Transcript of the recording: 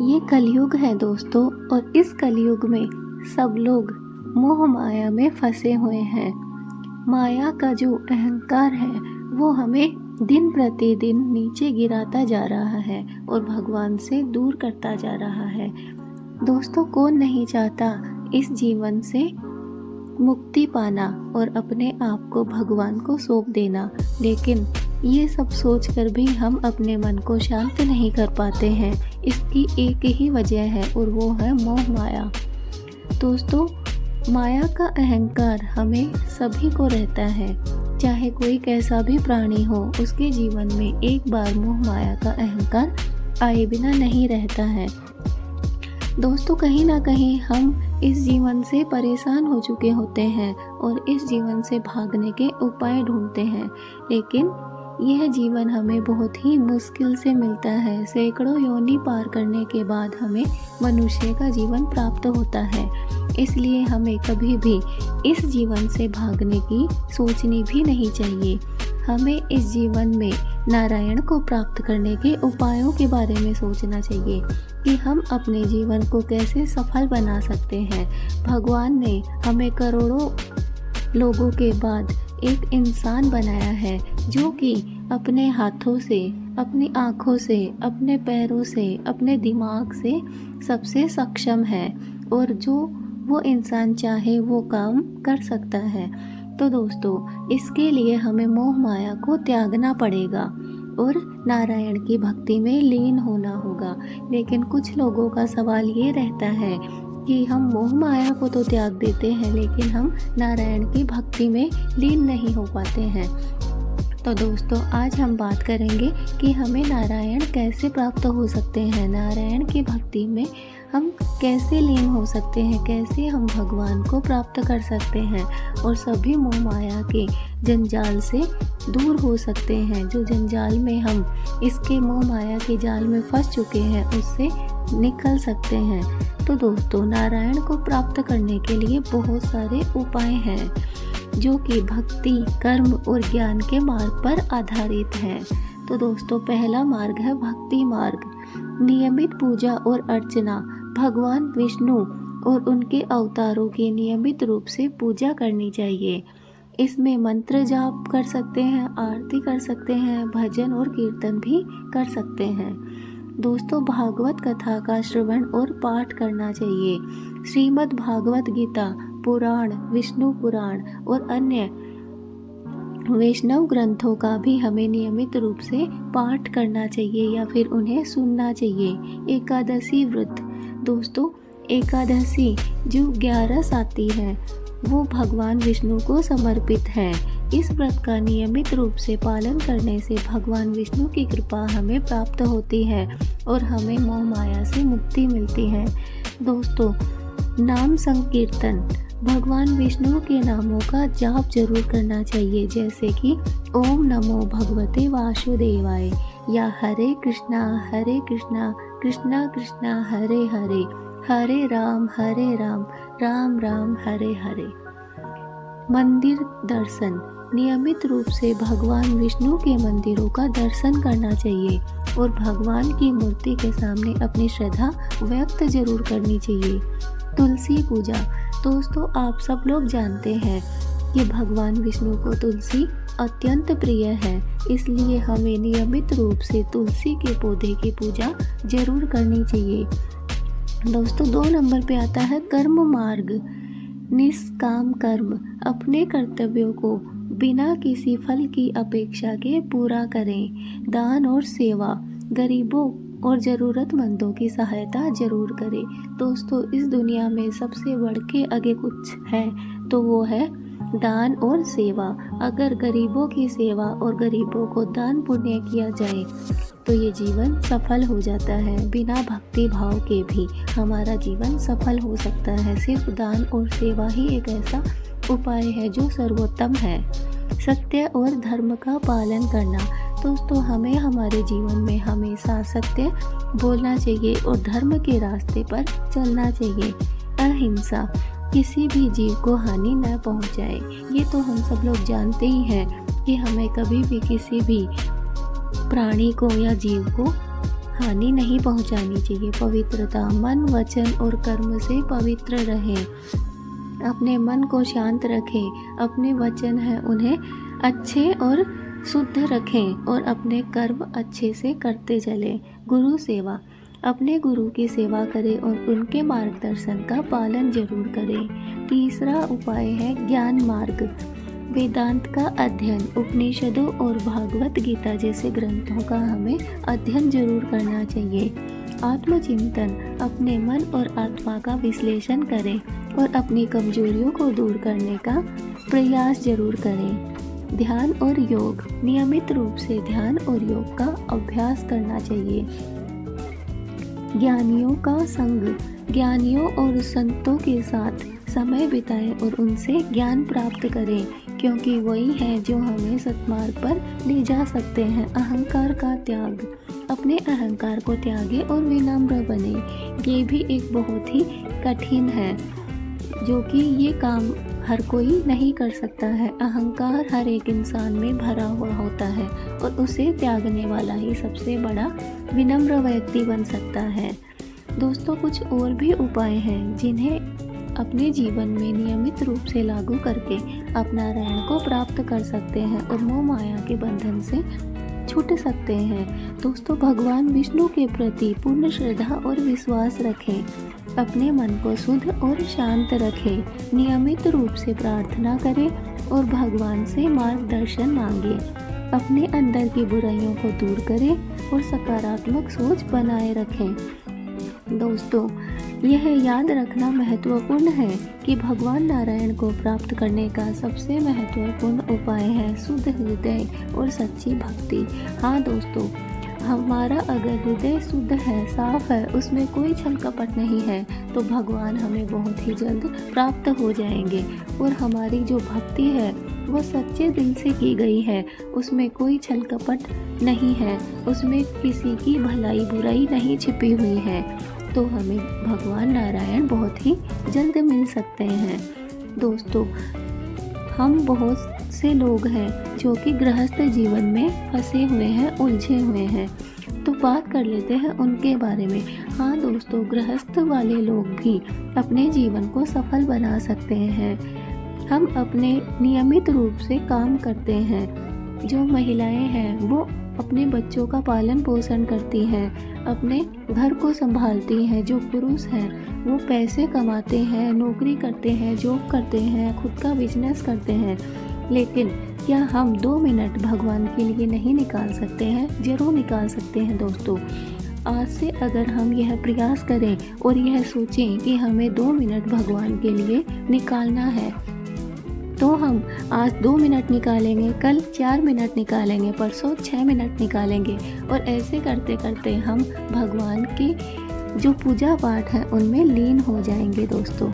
ये कलयुग है दोस्तों, और इस कलयुग में सब लोग मोह माया में फंसे हुए हैं। माया का जो अहंकार है वो हमें दिन प्रतिदिन नीचे गिराता जा रहा है और भगवान से दूर करता जा रहा है। दोस्तों, कौन नहीं चाहता इस जीवन से मुक्ति पाना और अपने आप को भगवान को सौंप देना, लेकिन ये सब सोचकर भी हम अपने मन को शांत नहीं कर पाते हैं। इसकी एक ही वजह है और वो है मोह माया। दोस्तों, माया का अहंकार हमें सभी को रहता है, चाहे कोई कैसा भी प्राणी हो, उसके जीवन में एक बार मोह माया का अहंकार आए बिना नहीं रहता है। दोस्तों, कहीं ना कहीं हम इस जीवन से परेशान हो चुके होते हैं और इस जीवन से भागने के उपाय ढूंढते हैं, लेकिन यह जीवन हमें बहुत ही मुश्किल से मिलता है। सैकड़ों योनि पार करने के बाद हमें मनुष्य का जीवन प्राप्त होता है। इसलिए हमें कभी भी इस जीवन से भागने की सोचनी भी नहीं चाहिए। हमें इस जीवन में नारायण को प्राप्त करने के उपायों के बारे में सोचना चाहिए कि हम अपने जीवन को कैसे सफल बना सकते हैं। भगवान ने हमें करोड़ों लोगों के बाद एक इंसान बनाया है जो कि अपने हाथों से, अपनी आँखों से, अपने पैरों से, अपने दिमाग से सबसे सक्षम है और जो वो इंसान चाहे वो काम कर सकता है। तो दोस्तों, इसके लिए हमें मोह माया को त्यागना पड़ेगा और नारायण की भक्ति में लीन होना होगा। लेकिन कुछ लोगों का सवाल ये रहता है कि हम मोह माया को तो त्याग देते हैं, लेकिन हम नारायण की भक्ति में लीन नहीं हो पाते हैं। तो दोस्तों, आज हम बात करेंगे कि हमें नारायण कैसे प्राप्त हो सकते हैं, नारायण की भक्ति में हम कैसे लीन हो सकते हैं, कैसे हम भगवान को प्राप्त कर सकते हैं और सभी मोह माया के जंजाल से दूर हो सकते हैं। जो जंजाल में हम इसके मोह माया के जाल में फंस चुके हैं, उससे निकल सकते हैं। तो दोस्तों, नारायण को प्राप्त करने के लिए बहुत सारे उपाय हैं जो कि भक्ति, कर्म और ज्ञान के मार्ग पर आधारित हैं। तो दोस्तों, पहला मार्ग है भक्ति मार्ग। नियमित पूजा और अर्चना, भगवान विष्णु और उनके अवतारों की नियमित रूप से पूजा करनी चाहिए। इसमें मंत्र जाप कर सकते हैं, आरती कर सकते हैं, भजन और कीर्तन भी कर सकते हैं। दोस्तों, भागवत कथा का श्रवण और पाठ करना चाहिए। श्रीमद् भागवत गीता, पुराण, विष्णु पुराण और अन्य वैष्णव ग्रंथों का भी हमें नियमित रूप से पाठ करना चाहिए या फिर उन्हें सुनना चाहिए। एकादशी व्रत, दोस्तों, एकादशी जो 11 आती है वो भगवान विष्णु को समर्पित है। इस व्रत का नियमित रूप से पालन करने से भगवान विष्णु की कृपा हमें प्राप्त होती है और हमें मोह माया से मुक्ति मिलती है। दोस्तों, नाम संकीर्तन, भगवान विष्णु के नामों का जाप जरूर करना चाहिए, जैसे कि ओम नमो भगवते वासुदेवाय या हरे कृष्णा कृष्णा कृष्णा हरे हरे, हरे राम राम राम हरे हरे। मंदिर दर्शन, नियमित रूप से भगवान विष्णु के मंदिरों का दर्शन करना चाहिए और भगवान की मूर्ति के सामने अपनी श्रद्धा व्यक्त जरूर करनी चाहिए। तुलसी पूजा, दोस्तों, आप सब लोग जानते हैं कि भगवान विष्णु को तुलसी अत्यंत प्रिय है, इसलिए हमें नियमित रूप से तुलसी के पौधे की पूजा जरूर करनी चाहिए। दोस्तों, 2 नंबर पे आता है कर्म मार्ग। निष्काम कर्म, अपने कर्तव्यों को बिना किसी फल की अपेक्षा के पूरा करें। दान और सेवा, गरीबों और ज़रूरतमंदों की सहायता जरूर करें। दोस्तों, इस दुनिया में सबसे बढ़ के आगे कुछ है तो वो है दान और सेवा। अगर गरीबों की सेवा और गरीबों को दान पुण्य किया जाए तो ये जीवन सफल हो जाता है। बिना भक्ति भाव के भी हमारा जीवन सफल हो सकता है। सिर्फ दान और सेवा ही एक ऐसा उपाय है जो सर्वोत्तम है। सत्य और धर्म का पालन करना, दोस्तों, हमें हमारे जीवन में हमेशा सत्य बोलना चाहिए और धर्म के रास्ते पर चलना चाहिए। अहिंसा, किसी भी जीव को हानि न पहुंचाए। ये तो हम सब लोग जानते ही हैं कि हमें कभी भी किसी भी प्राणी को या जीव को हानि नहीं पहुंचानी चाहिए। पवित्रता, मन, वचन और कर्म से पवित्र रहें। अपने मन को शांत रखें, अपने वचन हैं उन्हें अच्छे और शुद्ध रखें और अपने कर्म अच्छे से करते चलें। गुरु सेवा, अपने गुरु की सेवा करें और उनके मार्गदर्शन का पालन जरूर करें। तीसरा उपाय है ज्ञान मार्ग। वेदांत का अध्ययन, उपनिषदों और भागवत गीता जैसे ग्रंथों का हमें अध्ययन जरूर करना चाहिए। आत्मचिंतन, अपने मन और आत्मा का विश्लेषण करें और अपनी कमजोरियों को दूर करने का प्रयास जरूर करें। ध्यान और योग, नियमित रूप से ध्यान और योग का अभ्यास करना चाहिए। ज्ञानियों का संग, ज्ञानियों और संतों के साथ समय बिताएं और उनसे ज्ञान प्राप्त करें, क्योंकि वही है जो हमें सत्मार्ग पर ले जा सकते हैं। अहंकार का त्याग, अपने अहंकार को त्यागे और विनम्र बने। ये भी एक बहुत ही कठिन है, जो कि ये काम हर कोई नहीं कर सकता है। अहंकार हर एक इंसान में भरा हुआ होता है और उसे त्यागने वाला ही सबसे बड़ा विनम्र व्यक्ति बन सकता है। दोस्तों, कुछ और भी उपाय हैं जिन्हें अपने जीवन में नियमित रूप से लागू करके अपना नारायण को प्राप्त कर सकते हैं और मोह माया के बंधन से छूट सकते हैं। दोस्तों, भगवान विष्णु के प्रति पूर्ण श्रद्धा और विश्वास रखें। अपने मन को शुद्ध और शांत रखें। नियमित रूप से प्रार्थना करें और भगवान से मार्गदर्शन मांगें। अपने अंदर की बुराइयों को दूर करें और सकारात्मक सोच बनाए रखें। दोस्तों, यह याद रखना महत्वपूर्ण है कि भगवान नारायण को प्राप्त करने का सबसे महत्वपूर्ण उपाय है शुद्ध हृदय और सच्ची भक्ति। हाँ दोस्तों, हमारा अगर हृदय शुद्ध है, साफ है, उसमें कोई छल कपट नहीं है, तो भगवान हमें बहुत ही जल्द प्राप्त हो जाएंगे। और हमारी जो भक्ति है वो सच्चे दिल से की गई है, उसमें कोई छल कपट नहीं है, उसमें किसी की भलाई बुराई नहीं छिपी हुई है, तो हमें भगवान नारायण बहुत ही जल्द मिल सकते हैं। दोस्तों, हम बहुत से लोग हैं जो कि गृहस्थ जीवन में फंसे हुए हैं, उलझे हुए हैं, तो बात कर लेते हैं उनके बारे में। हाँ दोस्तों, गृहस्थ वाले लोग भी अपने जीवन को सफल बना सकते हैं। हम अपने नियमित रूप से काम करते हैं। जो महिलाएं हैं वो अपने बच्चों का पालन पोषण करती हैं, अपने घर को संभालती हैं। जो पुरुष हैं वो पैसे कमाते हैं, नौकरी करते हैं, जॉब करते हैं, खुद का बिजनेस करते हैं। लेकिन क्या हम 2 मिनट भगवान के लिए नहीं निकाल सकते हैं? जरूर निकाल सकते हैं दोस्तों। आज से अगर हम यह प्रयास करें और यह सोचें कि हमें 2 मिनट भगवान के लिए निकालना है, तो हम आज 2 मिनट निकालेंगे, कल 4 मिनट निकालेंगे, परसों 6 मिनट निकालेंगे और ऐसे करते करते हम भगवान की जो पूजा पाठ है उनमें लीन हो जाएंगे दोस्तों।